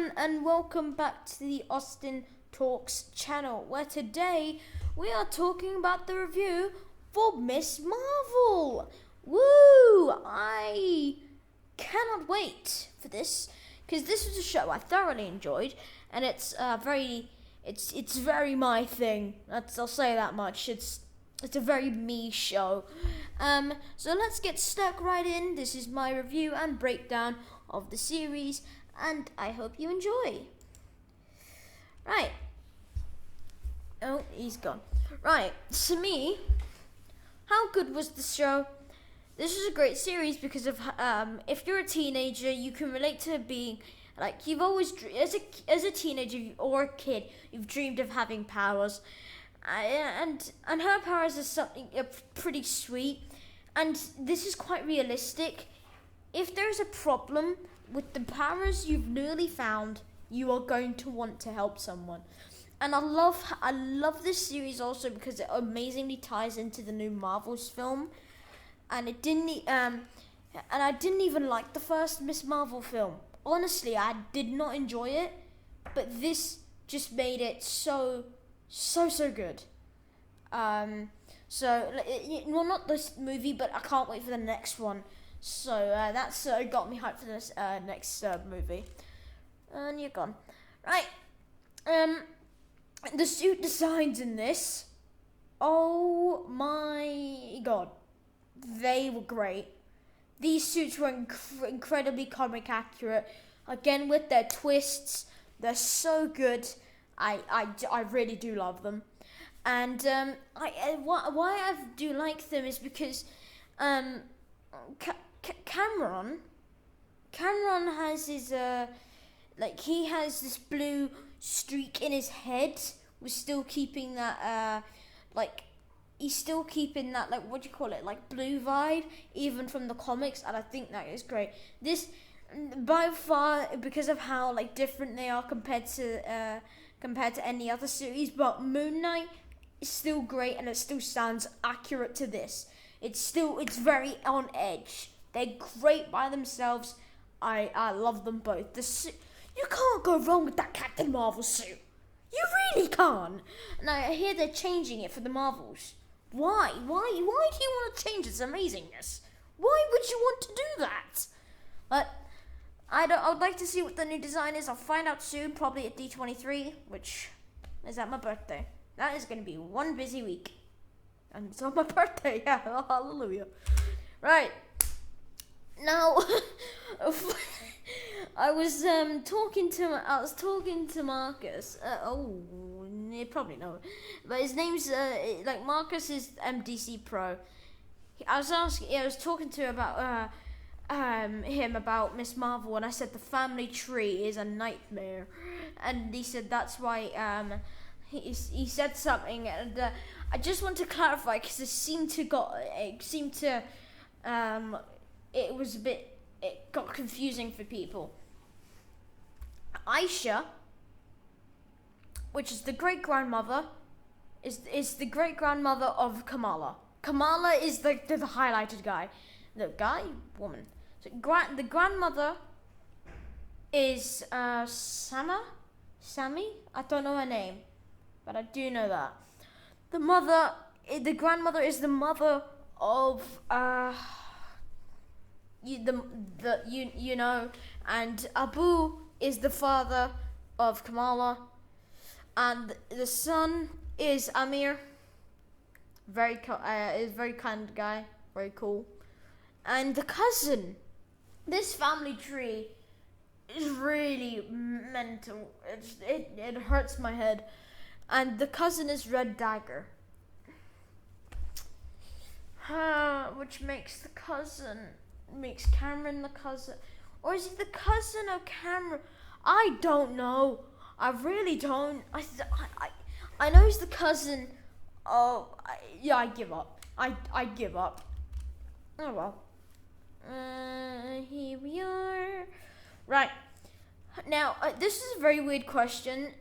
everyone, and welcome back to the Austin Talks channel, where today we are talking about the review for Miss Marvel. Woo! I cannot wait for this, because this was a show I thoroughly enjoyed, and it's very my thing. I'll say that much. It's a very me show. So let's get stuck right in. This is my review and breakdown of the series, and I hope you enjoy. Right. Oh, he's gone. Right. To me, how good was the show? This was a great series because of if you're a teenager, you can relate to being like you've always as a teenager or a kid, you've dreamed of having powers. And her powers is something pretty sweet, and this is quite realistic. If there's a problem with the powers you've newly found, you are going to want to help someone. And I love this series also because it amazingly ties into the new Marvel's film, and I didn't even like the first Miss Marvel film. Honestly, I did not enjoy it, but this just made it so good. Well, not this movie, but I can't wait for the next one. So that's got me hyped for this next movie. And you're gone. Right. The suit designs in this, oh my god, they were great. These suits were incredibly comic accurate. Again, with their twists, they're so good. I really do love them, and why I do like them is because Cameron has his he has this blue streak in his head. We're still keeping that he's still keeping that what do you call it, blue vibe even from the comics, and I think that is great. This by far because of how different they are compared to any other series, but Moon Knight is still great and it still sounds accurate to this. It's very on edge. They're great by themselves. I love them both. You can't go wrong with that Captain Marvel suit. You really can't. And I hear they're changing it for the Marvels. Why? Why do you want to change its amazingness? Why would you want to do that? But I would like to see what the new design is. I'll find out soon, probably at D23, which is at my birthday. That is going to be one busy week. And it's on my birthday, yeah, hallelujah. Right. Now, I was talking to Marcus. You probably know, but his name's Marcus is MDC Pro. I was talking to him about Miss Marvel, and I said the family tree is a nightmare, and he said that's why he said something, and I just want to clarify because it got confusing for people. Aisha, which is the great grandmother, is the great grandmother of Kamala. Kamala is the highlighted guy, woman. So the grandmother is Sammy. I don't know her name, but I do know that the grandmother is the mother of and Abu is the father of Kamala, and the son is Amir. Is very kind guy, very cool. And the cousin, this family tree is really mental. It hurts my head. And the cousin is Red Dagger, which makes Cameron the cousin, or is he the cousin of Cameron? I don't know. I really don't. I know he's the cousin. I give up. I give up. Oh well. Here we are. Right. Now, this is a very weird question.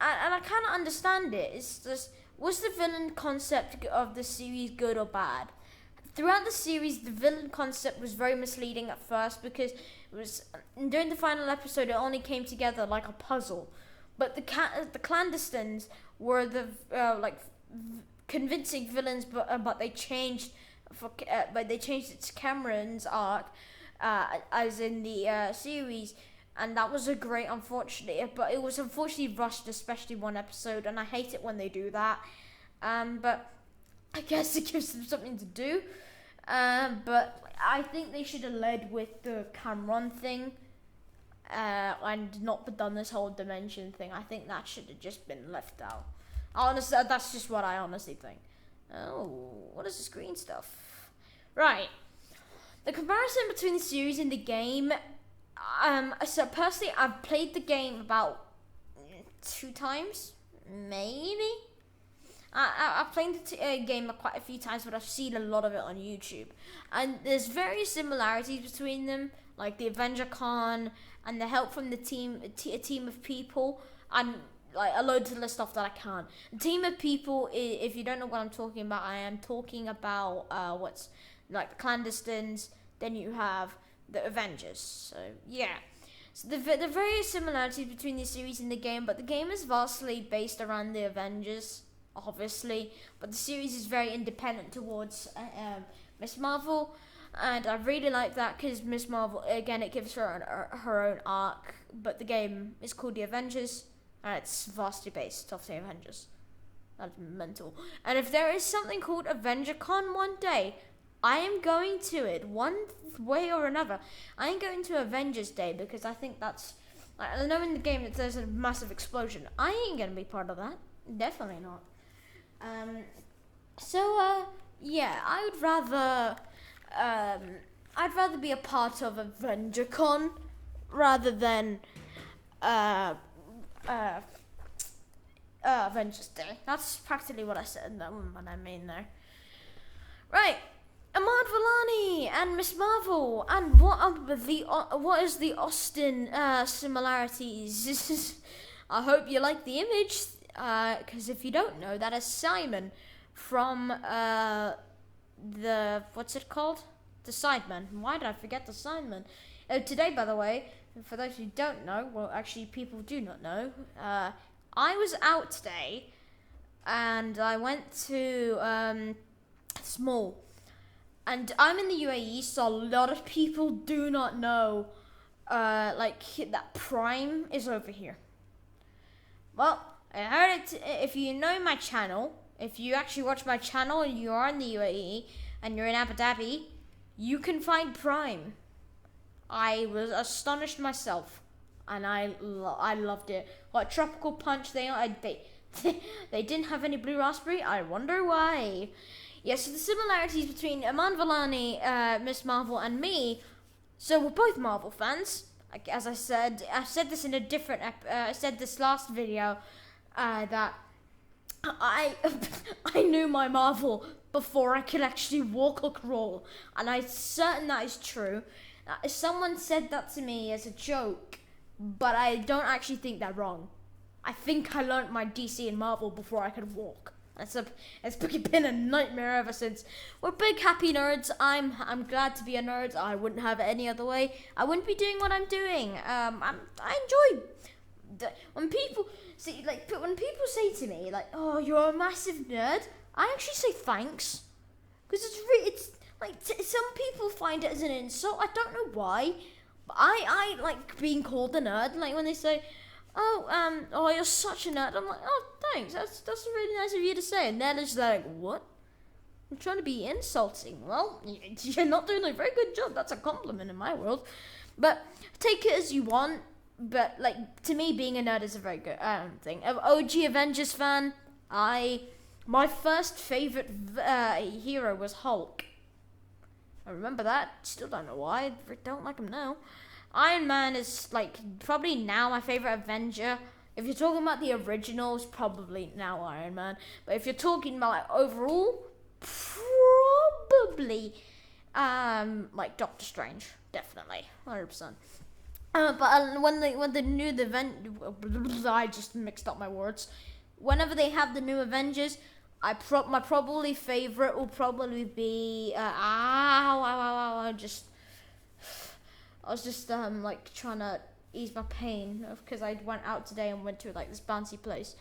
And I kind of understand it. It's just, was the villain concept of the series good or bad? throughout the series, the villain concept was very misleading at first because it was during the final episode. It only came together like a puzzle, but the clandestines were the convincing villains, but they changed its Cameron's arc, as in the series. And that was a great, but it was unfortunately rushed, especially one episode, and I hate it when they do that. But I guess it gives them something to do. But I think they should have led with the Cameron thing, and not done this whole dimension thing. I think that should have just been left out. Honestly, that's just what I honestly think. Oh, what is this green stuff? Right. The comparison between the series and the game. So personally, I've played the game about 2 times, maybe. I've played the game quite a few times, but I've seen a lot of it on YouTube. And there's various similarities between them, like the Avenger Con and the help from the team, a team of people, and like a load to list off that I can't. A team of people, if you don't know what I'm talking about, I am talking about what's like the clandestines. Then you have the Avengers. So yeah, so the various similarities between the series and the game, but the game is vastly based around the Avengers, obviously, but the series is very independent towards Miss Marvel, and I really like that because Miss Marvel, again, it gives her her own arc, but the game is called The Avengers, and it's vastly based off the Avengers. That's mental. And if there is something called AvengerCon one day, I am going to it one way or another. I am going to Avengers Day because I think that's. I know in the game that there's a massive explosion. I ain't gonna be part of that. Definitely not. Yeah, I'd rather be a part of AvengerCon rather than Avengers Day. That's practically what I said. That one, what I mean there. Right. Ahmad Vellani and Miss Marvel, and what is the Austin similarities? I hope you like the image, because if you don't know, that is Simon from the what's it called? The Sidemen. Why did I forget the Sidemen? Today, by the way, for those who don't know, well, actually, people do not know. I was out today, and I went to Small. And I'm in the UAE, so a lot of people do not know, that Prime is over here. Well, I heard it. If you know my channel, if you actually watch my channel and you are in the UAE and you're in Abu Dhabi, you can find Prime. I was astonished myself, and I loved it. What Tropical Punch? They didn't have any blue raspberry. I wonder why. Yes, so the similarities between Aman Vellani, Miss Marvel, and me. So we're both Marvel fans. As I said this in a different. I said this last video that I knew my Marvel before I could actually walk or crawl, and I'm certain that is true. Someone said that to me as a joke, but I don't actually think they're wrong. I think I learnt my DC and Marvel before I could walk. It's been a nightmare ever since. We're big happy nerds. I'm glad to be a nerd. I wouldn't have it any other way. I wouldn't be doing what I'm doing. I enjoy when people say to me like, "Oh, you're a massive nerd." I actually say thanks, because it's like some people find it as an insult. I don't know why, but I like being called a nerd. Like when they say, "Oh, you're such a nerd." I'm like, "Oh, thanks. That's really nice of you to say." And they're just like, "What? I'm trying to be insulting." Well, you're not doing a very good job. That's a compliment in my world. But take it as you want. But like to me, being a nerd is a very good thing. OG Avengers fan. My first favorite hero was Hulk. I remember that. Still don't know why. I don't like him now. Iron Man is like probably now my favorite Avenger. If you're talking about the originals, probably now Iron Man. But if you're talking about like overall, probably like Doctor Strange, definitely 100%. But when the new I just mixed up my words. Whenever they have the new Avengers, my probably favorite will probably be I was just like trying to ease my pain because I went out today and went to like this bouncy place,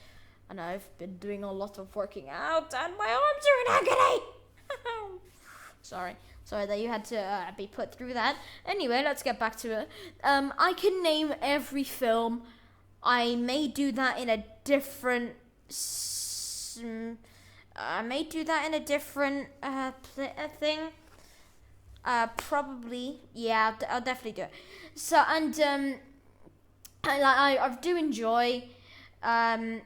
and I've been doing a lot of working out and my arms are in agony. Sorry that you had to be put through that. Anyway, let's get back to it. I can name every film. I may do that in a different thing. Probably, yeah. I'll definitely do it. So, and I do enjoy. I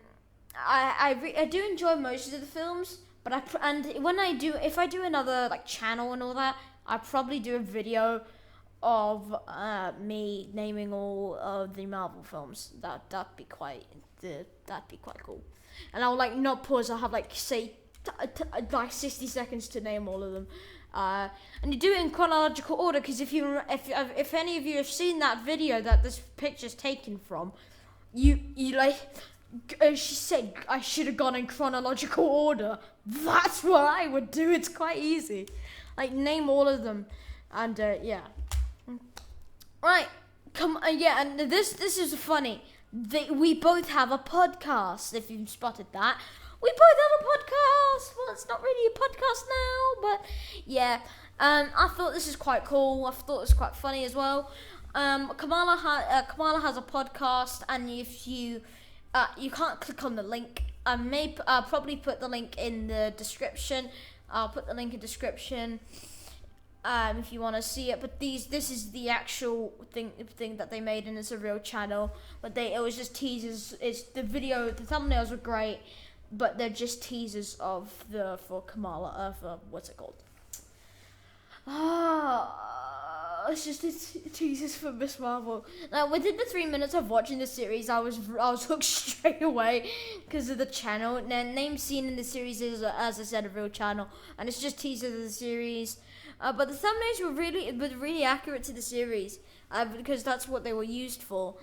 do enjoy most of the films, but if I do another like channel and all that, I probably do a video of me naming all of the Marvel films. That'd be quite cool. And I'll like not pause. I'll have like say like 60 seconds to name all of them. And you do it in chronological order, because if any of you have seen that video that this picture's taken from, you like. She said I should have gone in chronological order. That's what I would do. It's quite easy. Like, name all of them. And, yeah. Right. Yeah, and this is funny. We both have a podcast, if you've spotted that. We both have a podcast. Well, it's not really a podcast now, but, yeah. I thought this is quite cool. I thought it was quite funny as well. Kamala has a podcast, and if you can't click on the link. I'll probably put the link in the description. I'll put the link in description if you want to see it. But this is the actual thing that they made, and it's a real channel. But it was just teasers. It's the video. The thumbnails were great, but they're just teasers for Kamala. What's it called? It's just teasers for Miss Marvel. Now, within the 3 minutes of watching the series, I was hooked straight away because of the channel. And then name seen in the series is, as I said, a real channel, and it's just teasers of the series. But the thumbnails were really accurate to the series because that's what they were used for.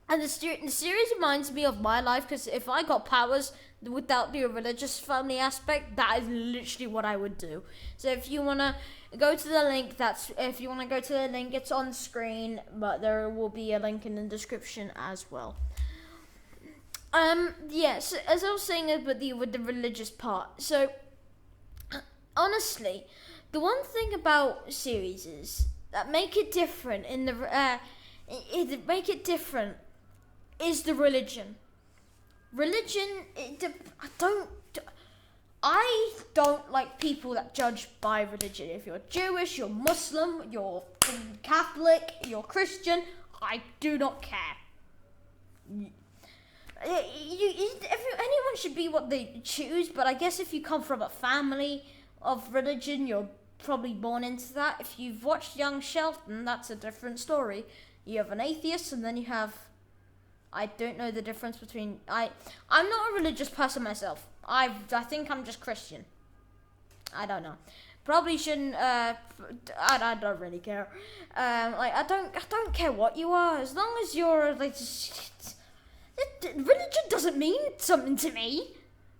And the series reminds me of my life, because if I got powers without the religious family aspect, that is literally what I would do. So if you want to go to the link, it's on screen, but there will be a link in the description as well. So as I was saying with the religious part, so honestly, the one thing about series is that make it different is the religion. I don't like people that judge by religion. If you're Jewish, you're Muslim, you're Catholic, you're Christian, I do not care. Anyone should be what they choose, but I guess if you come from a family of religion, you're probably born into that. If you've watched Young Sheldon, that's a different story. You have an atheist, and then you have... I don't know the difference between... I'm not a religious person myself. I think I'm just Christian. I don't know. Probably shouldn't... I don't really care. I don't care what you are. As long as you're... religion doesn't mean something to me.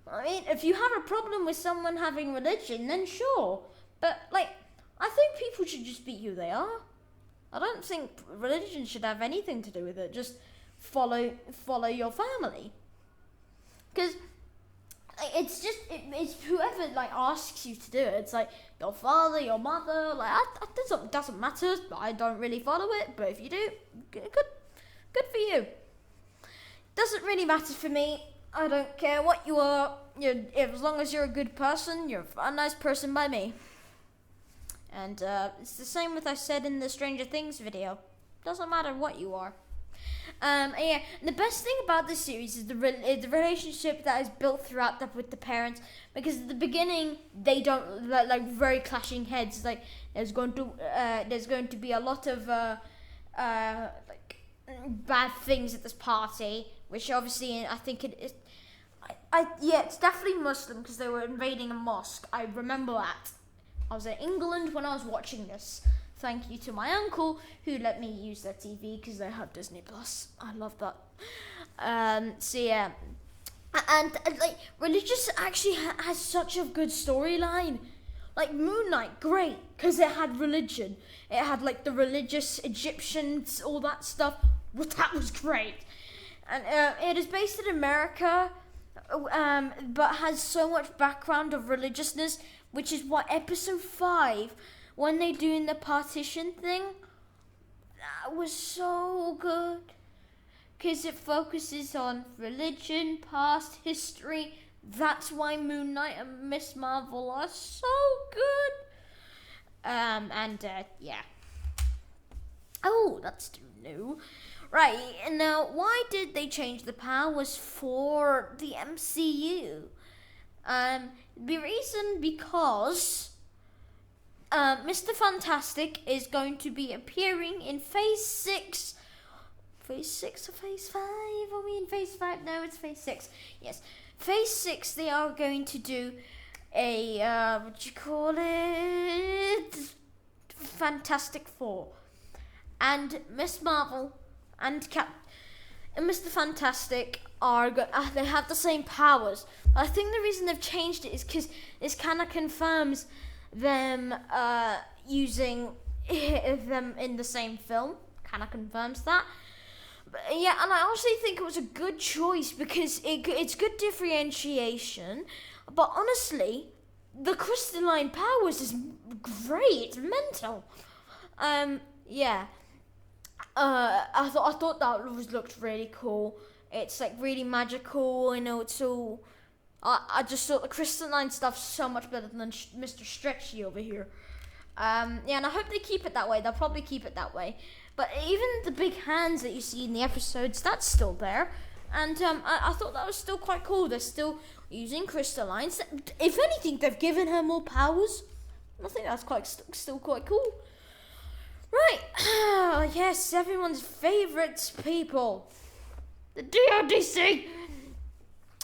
I mean, if you have a problem with someone having religion, then sure. But, I think people should just be who they are. I don't think religion should have anything to do with it. Just follow your family. Because it's whoever, asks you to do it. It's like your father, your mother. That doesn't matter. I don't really follow it. But if you do, good for you. Doesn't really matter for me. I don't care what you are. As long as you're a good person, you're a nice person by me. And it's the same with I said in the Stranger Things video. Doesn't matter what you are. Yeah. And the best thing about this series is the relationship that is built throughout with the parents. Because at the beginning they don't very clashing heads. There's going to be a lot of bad things at this party, which obviously I think it is. It's definitely Muslim because they were invading a mosque. I remember that. I was in England when I was watching this. Thank you to my uncle who let me use their TV because they have Disney Plus. I love that. So yeah, And like religious actually has such a good storyline. Like Moon Knight, great, because it had religion. It had like the religious Egyptians, all that stuff. Well, that was great. And it is based in America, but has so much background of religiousness, which is why episode 5, when they doing the partition thing, that was so good. Because it focuses on religion, past history. That's why Moon Knight and Miss Marvel are so good. Yeah. Oh, that's too new. Right, and now why did they change the powers for the MCU? The reason because Mr. Fantastic is going to be appearing in Phase 6. Phase 6 or Phase 5? Are we in Phase 5? No, it's Phase 6. Yes. Phase 6, they are going to do a, what do you call it? Fantastic Four. And Miss Marvel and Mr. Fantastic they have the same powers. But I think the reason they've changed it is because this kind of confirms them using them in the same film. Kind of confirms that. But, yeah, and I honestly think it was a good choice because it's good differentiation. But honestly, the crystalline powers is great. It's mental. Yeah. I thought that looked really cool. It's like really magical. I know it's all. I just thought the crystalline stuff's so much better than Mr. Stretchy over here. Yeah, and I hope they keep it that way. They'll probably keep it that way. But even the big hands that you see in the episodes, that's still there. And I thought that was still quite cool. They're still using crystallines. If anything, they've given her more powers. I think that's still quite cool. Right. Yes, everyone's favourite people. The DODC.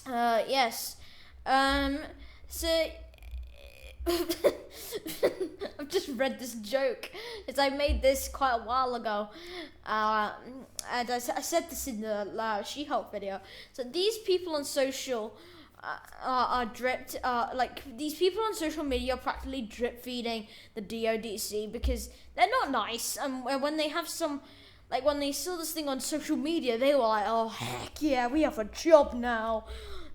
Yes. So... I've just read this joke. I made this quite a while ago, and I said this in the She-Hulk video. So these people on social are drip. These people on social media are practically drip feeding the DODC because they're not nice. And when they have some, like when they saw this thing on social media, they were like, "Oh heck yeah, we have a job now."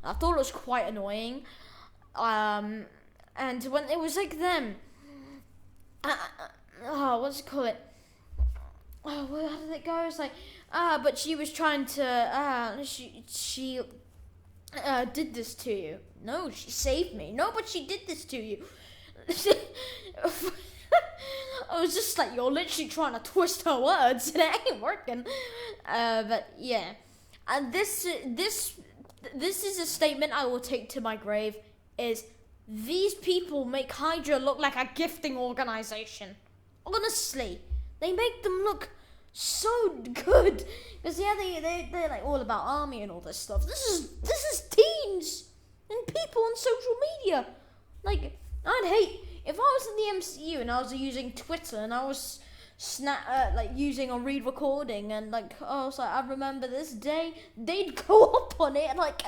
I thought it was quite annoying. And when it was like them, what's it called? How did it go? It's like, but she was trying to, she did this to you. No, she saved me. No, but she did this to you. I was just like, you're literally trying to twist her words, and it ain't working. But yeah, and this is a statement I will take to my grave. Is these people make Hydra look like a gifting organization. Honestly, they make them look so good. Because yeah, they're like all about army and all this stuff. This is teens and people on social media. Like, I'd hate if I was in the MCU and I was using Twitter and I was using a read recording and like, I remember this day. They'd go up on it and like,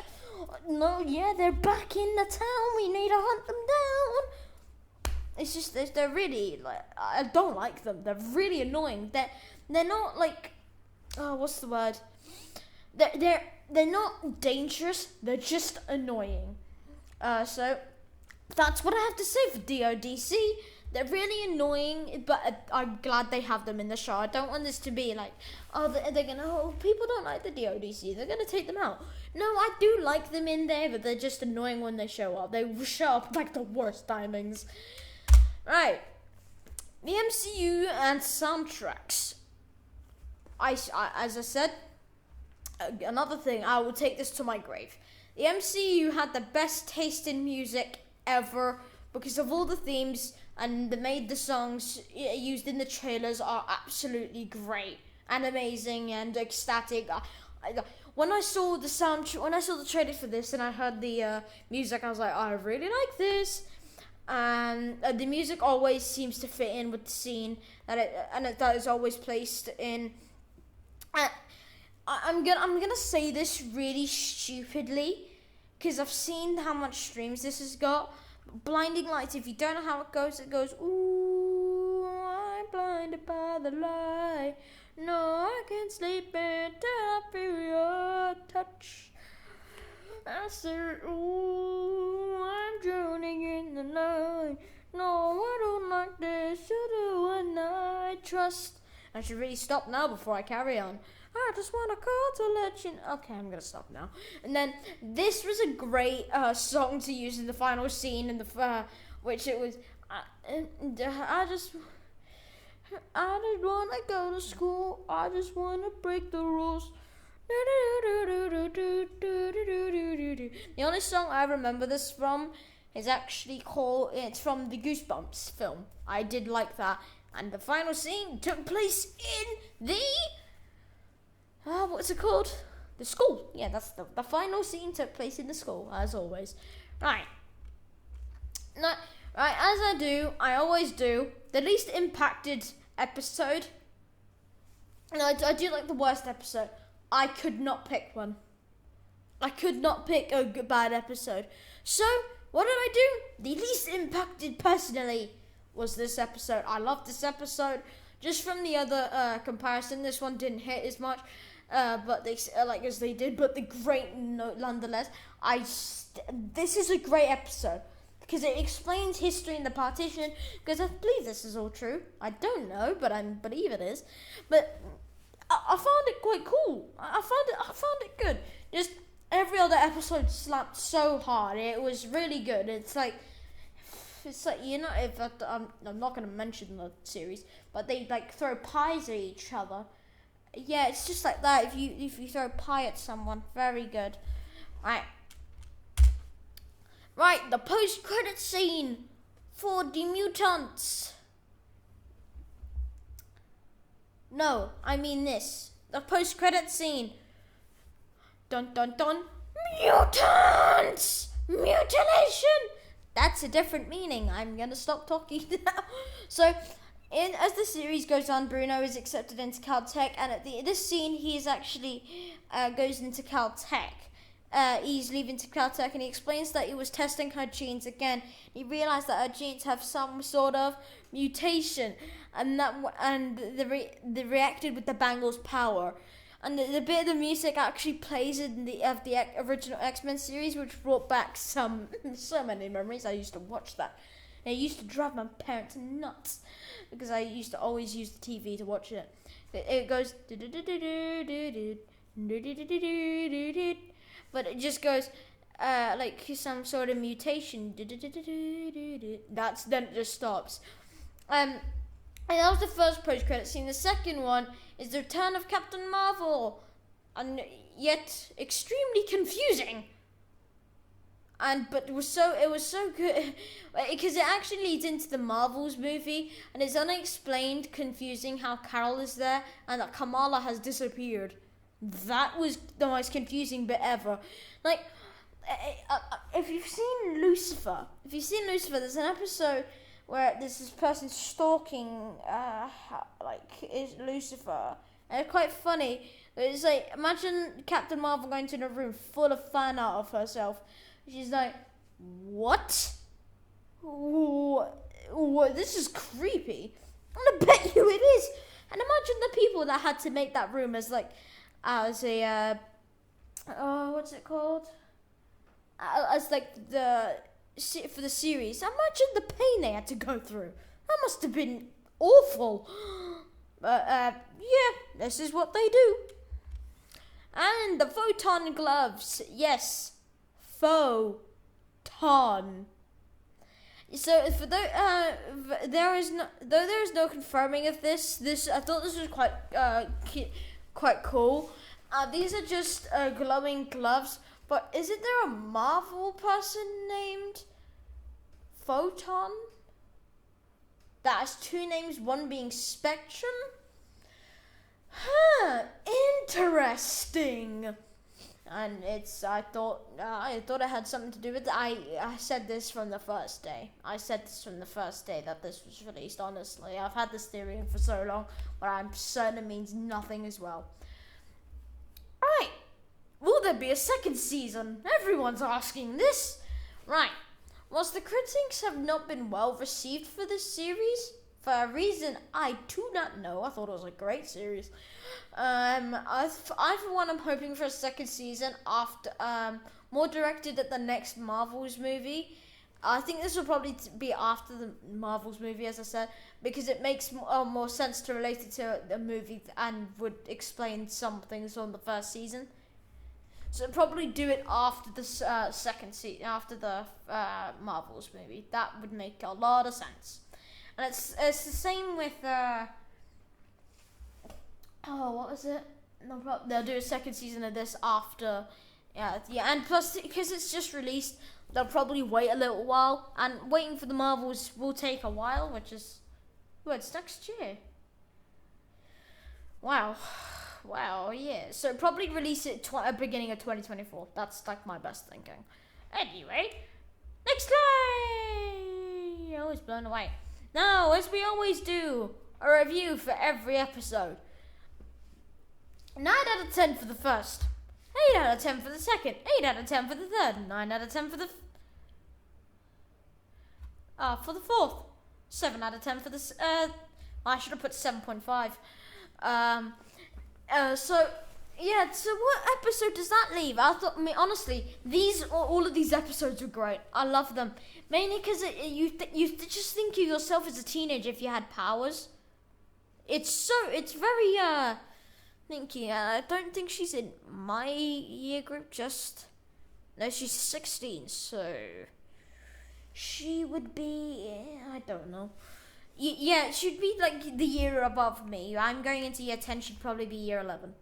no, yeah, they're back in the town. We need to hunt them down. It's just they're really like, I don't like them. They're really annoying. They're not like, what's the word? They're not dangerous. They're just annoying. So that's what I have to say for DODC. They're really annoying, but I'm glad they have them in the show. I don't want this to be like, people don't like the DODC. They're gonna take them out. No, I do like them in there, but they're just annoying when they show up. They show up like the worst timings. Right. The MCU and soundtracks. As I said, another thing, I will take this to my grave. The MCU had the best taste in music ever because of all the themes and the songs used in the trailers are absolutely great and amazing and ecstatic. When I saw the trailer for this and I heard the music, I was like, I really like this. And the music always seems to fit in with the scene that is always placed in. I'm gonna say this really stupidly, because I've seen how much streams this has got. Blinding Lights, if you don't know how it goes, ooh, I'm blinded by the light. No, I can't sleep until I feel your touch. I said, ooh, I'm drowning in the night. No, I don't like this. You do and I trust. I should really stop now before I carry on. I just want to call to let you know. Okay, I'm going to stop now. And then this was a great song to use in the final scene in the which it was. I just want to go to school. I just want to break the rules. The only song I remember this from is actually it's from the Goosebumps film. I did like that. And the final scene took place in the, what's it called? The school. Yeah, that's the final scene took place in the school, as always. Right. Now, right, as I always do, the least impacted episode. And I do like the worst episode. I could not pick one. I could not pick a bad episode. So, what did I do? The least impacted personally was this episode. I loved this episode. Just from the other comparison, this one didn't hit as much, but they as they did. But the great note, nonetheless. This is a great episode because it explains history in the partition. Because I believe this is all true. I don't know, but I believe it is. But I found it quite cool. I found it good. Just every other episode slapped so hard. It was really good. It's like you know, if I'm not going to mention the series, but they like throw pies at each other. Yeah, it's just like that. If you throw pie at someone, very good. Right, the post-credit scene for the mutants. No, I mean this. The post-credit scene. Dun dun dun. Mutants! Mutilation! That's a different meaning. I'm gonna stop talking now. So, as the series goes on, Bruno is accepted into Caltech, and at this scene, he is actually goes into Caltech. He's leaving to Caltech, and he explains that he was testing her genes again. He realized that her genes have some sort of mutation, and they reacted with the Bangles' power. And the bit of the music actually plays in the original X-Men series, which brought back so many memories. I used to watch that. And it used to drive my parents nuts because I used to always use the TV to watch it. It goes, but it just goes like some sort of mutation. Then it just stops. And that was the first post-credit scene. The second one is the return of Captain Marvel, and yet extremely confusing. But it was so good because it actually leads into the Marvels movie, and it's unexplained, confusing how Carol is there and that Kamala has disappeared. That was the most confusing bit ever. Like, if you've seen Lucifer, there's an episode where there's this person stalking, is Lucifer. And it's quite funny. It's like, imagine Captain Marvel going to a room full of fan art of herself. She's like, what? What? This is creepy. And I bet you it is. And imagine the people that had to make that room as what's it called? For the series. Imagine the pain they had to go through. That must have been awful. But, yeah, this is what they do. And the photon gloves. Yes. Photon. So, for there is no confirming of this. I thought this was quite cool. These are just glowing gloves. But isn't there a Marvel person named Photon? That has two names, one being Spectrum? Interesting. And I thought it had something to do with it. I said this from the first day. That this was released, honestly. I've had this theory for so long, but I'm certain it means nothing as well. Right. Will there be a second season? Everyone's asking this. Right. Whilst the critics have not been well received for this series, for a reason I do not know, I thought it was a great series. I for one, I'm hoping for a second season after, more directed at the next Marvel's movie. I think this will probably be after the Marvel's movie, as I said, because it makes more sense to relate it to the movie and would explain some things on the first season. So probably do it after the second season, after the Marvel's movie. That would make a lot of sense. And it's the same with what was it? No, they'll do a second season of this after. Yeah, and plus because it's just released, they'll probably wait a little while, and waiting for the Marvels will take a while, which is, well, it's next year. Wow, yeah. So probably release it beginning of 2024. That's like my best thinking. Anyway, next slide. Always blown away. Now, as we always do, a review for every episode. 9 out of 10 for the first. 8 out of 10 for the second, 8 out of 10 for the third, 9 out of 10 for the fourth, 7 out of 10 for the I should have put 7.5. So what episode does that leave? Honestly, all of these episodes were great. I love them, mainly because you just think of yourself as a teenager if you had powers. It's very Thinking, I don't think she's in my year group, no, she's 16, so she would be, I don't know. Yeah, she'd be like the year above me. I'm going into year 10, she'd probably be year 11.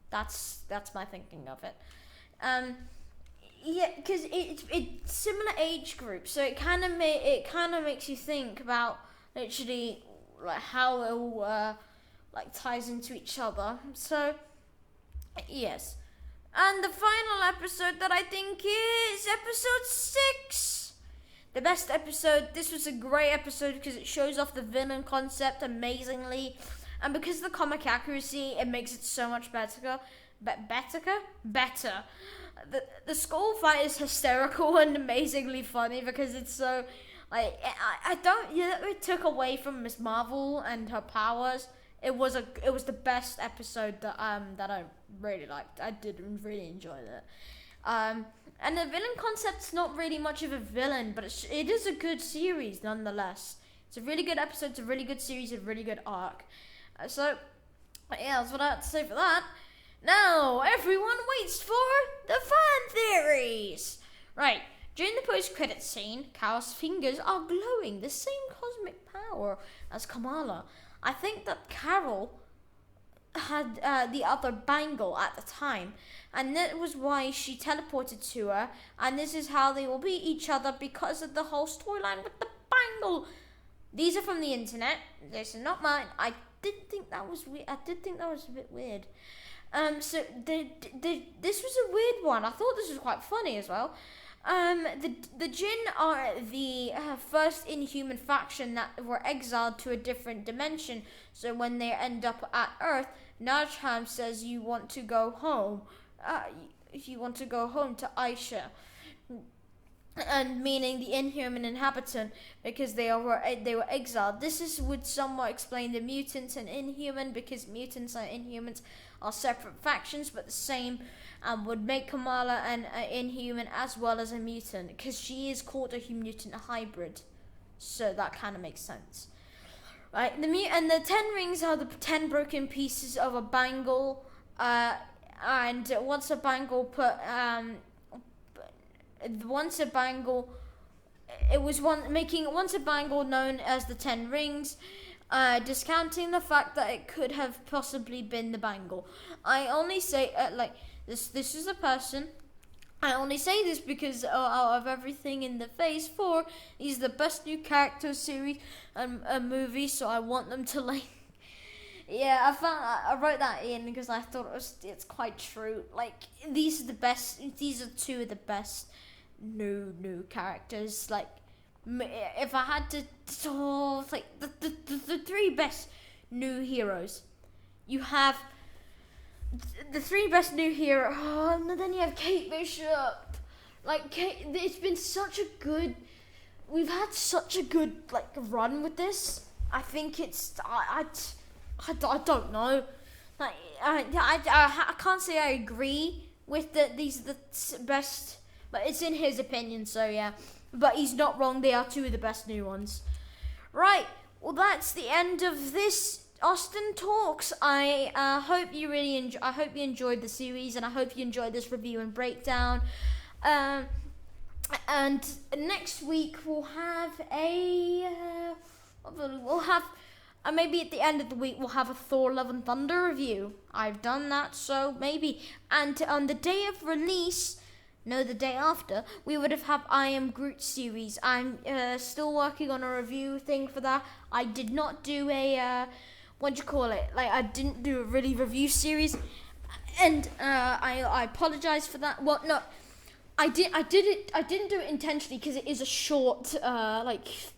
That's my thinking of it. Yeah, because it's similar age group, so it kind of makes you think about literally like how it all ties into each other. So yes, and the final episode that I think is episode 6, the best episode. This was a great episode because it shows off the villain concept amazingly, and because of the comic accuracy, it makes it so much better. The skull fight is hysterical and amazingly funny because it's so it took away from Miss Marvel and her powers. It was the best episode that I really liked. I did really enjoy it. And the villain concept's not really much of a villain, but it is a good series nonetheless. It's a really good episode. It's a really good series. A really good arc. So yeah, that's what I have to say for that. Now everyone waits for the fan theories. Right. During the post-credit scene, Carol's fingers are glowing, the same cosmic power as Kamala. I think that Carol had the other bangle at the time, and that was why she teleported to her, and this is how they will beat each other because of the whole storyline with the bangle. These are from the internet. These are not mine. I did think that was weird. I did think that was a bit weird. So this was a weird one. I thought this was quite funny as well. The Jinn are the first inhuman faction that were exiled to a different dimension. So when they end up at Earth, Najham says you want to go home. You want to go home to Aisha, and meaning the inhuman inhabitant, because they were exiled. Would somewhat explain the mutants and inhuman, because mutants and inhumans are separate factions but the same, and would make Kamala an inhuman as well as a mutant, because she is called a mutant hybrid. So that kind of makes sense, right? And the 10 rings are the 10 broken pieces of a bangle, and once a bangle known as the 10 rings, discounting the fact that it could have possibly been the bangle. I only say this is a person. I only say this because out of everything in the Phase 4, he's the best new character series movie, so I want them to Yeah, I wrote that in because I thought it's quite true. These are two of the best new characters. If I had to the 3 best new heroes, you have the three best new heroes. Oh, and then you have Kate Bishop. Like Kate, it's been such a good. We've had such a good like run with this. I think it's. I don't know. Like I can't say I agree with these are the best, but it's in his opinion. So yeah, but he's not wrong. They are two of the best new ones. Right. Well, that's the end of this Austin Talks. I hope you really I hope you enjoyed the series, and I hope you enjoyed this review and breakdown. And next week we'll have maybe at the end of the week we'll have a Thor: Love and Thunder review. I've done that, so maybe. And on the day of release, no, the day after, we would have I Am Groot series. I'm still working on a review thing for that. I did not do a I didn't do a really review series, and I apologize for that. Well, no, I didn't do it intentionally because it is a short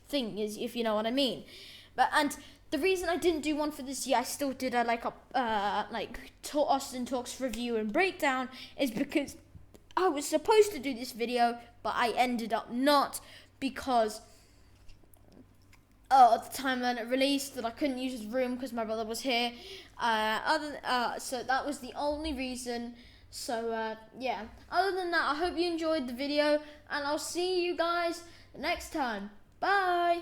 thing, if you know what I mean. And the reason I didn't do one for this year, I still did Austin Talks review and breakdown, is because I was supposed to do this video, but I ended up not because at the time when it released that I couldn't use his room because my brother was here. So that was the only reason. So yeah. Other than that, I hope you enjoyed the video, and I'll see you guys next time. Bye.